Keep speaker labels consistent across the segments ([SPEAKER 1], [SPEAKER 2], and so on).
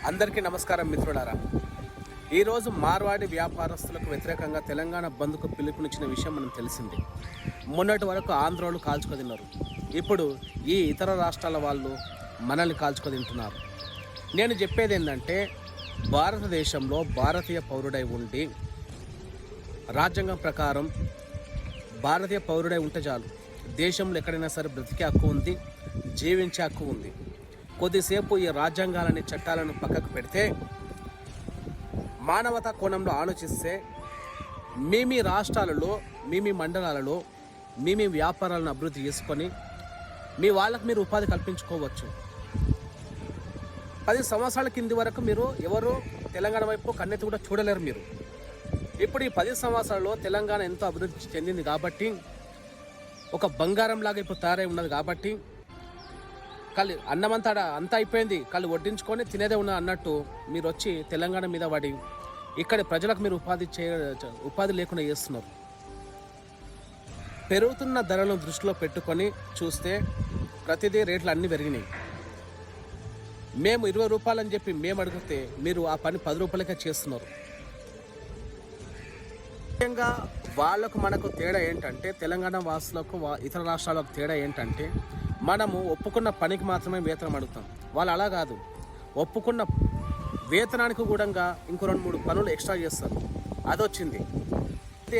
[SPEAKER 1] అందరికీ నమస్కారం మిత్రులారా. ఈరోజు మార్వాడి వ్యాపారస్తులకు వ్యతిరేకంగా తెలంగాణ బంద్కు పిలుపునిచ్చిన విషయం మనం తెలిసింది. మొన్నటి వరకు ఆంధ్రోలు కాల్చుకు తిన్నారు. ఇప్పుడు ఈ ఇతర రాష్ట్రాల వాళ్ళు మనల్ని కాల్చుకు తింటున్నారు. నేను చెప్పేది ఏంటంటే, భారతదేశంలో భారతీయ పౌరుడై ఉండి రాజ్యాంగం ప్రకారం భారతీయ పౌరుడై ఉంటే చాలు. దేశంలో ఎక్కడైనా సరే బ్రతికే హక్కు ఉంది, జీవించే హక్కు ఉంది. కొద్దిసేపు ఈ రాజ్యాంగాలని చట్టాలను పక్కకు పెడితే, మానవతా కోణంలో ఆలోచిస్తే, మీ రాష్ట్రాలలో మీ మండలాలలో మీ వ్యాపారాలను అభివృద్ధి చేసుకొని మీ వాళ్ళకు మీరు ఉపాధి కల్పించుకోవచ్చు. 10 సంవత్సరాల కింది వరకు మీరు ఎవరు తెలంగాణ వైపు కన్నెత్తి కూడా చూడలేరు మీరు. ఇప్పుడు ఈ 10 సంవత్సరాల్లో తెలంగాణ ఎంతో అభివృద్ధి చెందింది కాబట్టి, ఒక బంగారం లాగా ఇప్పుడు తయారై ఉన్నది కాబట్టి, కళ్ళు అన్నమంతా అంతా అయిపోయింది, కళ్ళు వడ్డించుకొని తినేదే ఉన్నది అన్నట్టు మీరు వచ్చి తెలంగాణ మీద పడి ఇక్కడి ప్రజలకు మీరు ఉపాధి లేకుండా చేస్తున్నారు. పెరుగుతున్న ధరలను దృష్టిలో పెట్టుకొని చూస్తే ప్రతిదీ రేట్లు అన్నీ పెరిగినాయి. మేము 20 రూపాయలు అని చెప్పి మేము అడిగితే మీరు ఆ పని 10 రూపాయలకే చేస్తున్నారు. ముఖ్యంగా వాళ్ళకు మనకు తేడా ఏంటంటే, తెలంగాణ వాసులకు ఇతర రాష్ట్రాలకు తేడా ఏంటంటే, మనము ఒప్పుకున్న పనికి మాత్రమే వేతనం అడుగుతాం. వాళ్ళు అలా కాదు, ఒప్పుకున్న వేతనానికి కూడా ఇంకో 2-3 పనులు ఎక్స్ట్రా చేస్తారు. అదొచ్చింది.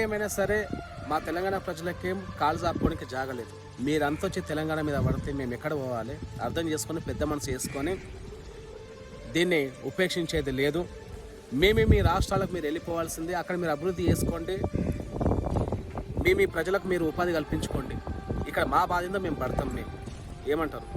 [SPEAKER 1] ఏమైనా సరే మా తెలంగాణ ప్రజలకేం కాలు జాపుకోవడానికి జాగలేదు. మీరంతా వచ్చి తెలంగాణ మీద పడితే మేము ఎక్కడ పోవాలి? అర్థం చేసుకొని పెద్ద మనసు చేసుకొని దీన్ని ఉపేక్షించేది లేదు. మీ రాష్ట్రాలకు మీరు వెళ్ళిపోవాల్సిందే. అక్కడ మీరు అభివృద్ధి చేసుకోండి, మీ ప్రజలకు మీరు ఉపాధి కల్పించుకోండి. ఇక్కడ మా బాధ్యత మేము పడతాం. మేము ఏమంటారు?